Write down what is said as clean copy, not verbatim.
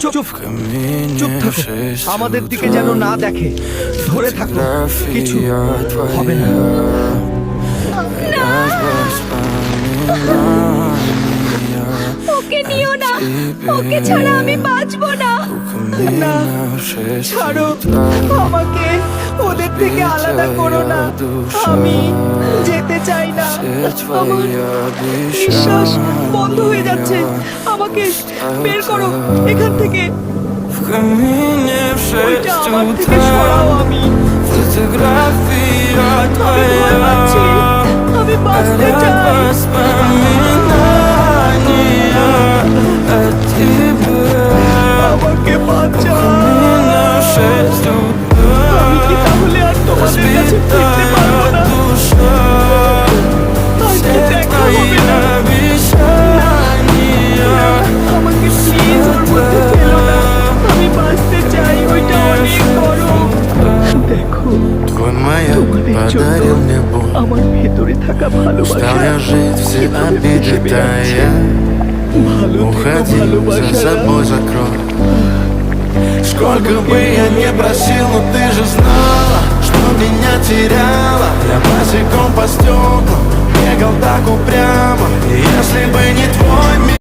চুপ চুপ চুপ থাকো, আমাদের দিকে যেন না দেখে। ধরে থাকো, কিছু হবে না। ওকে নিও না, ওকে ছাড়া আমি বাঁচবো না। না, ছাড়ো আমাকে, ওদের থেকে আলাদা করো না। আমি যেতে চাই না। আমার নিঃশ্বাস বন্ধ হয়ে যাচ্ছে। আমাকে বের করো এখান থেকে। ওইটা আমার থেকে সরাও। আমি ভয় পাচ্ছি। আমি বাঁচতে চাই। আমাকে বাঁচাও। আমি কি তাহলে আর তোমাদের কাছে ফিরতে পারবো না? আর কি দেখা হবে না? না, আমাকে প্লিজ ওর মধ্যে ফেলো না। আমি বাঁচতে চাই, ওইটা অনেক গরম। দেখো, Твой маяк তোমাদের подарил мне জন্য боль. আমার ভেতরে থাকা Устал ভালোবাসা я жить, все কিভাবে обиды ভেসে বেড়াচ্ছে। тая. ভালো থেকো Уходи, за ভালোবাসা। собой закрой. Сколько бы я не просил, но ты же знала, что меня теряла. Я босиком по стеклам бегал так упрямо. И если бы не твой мир.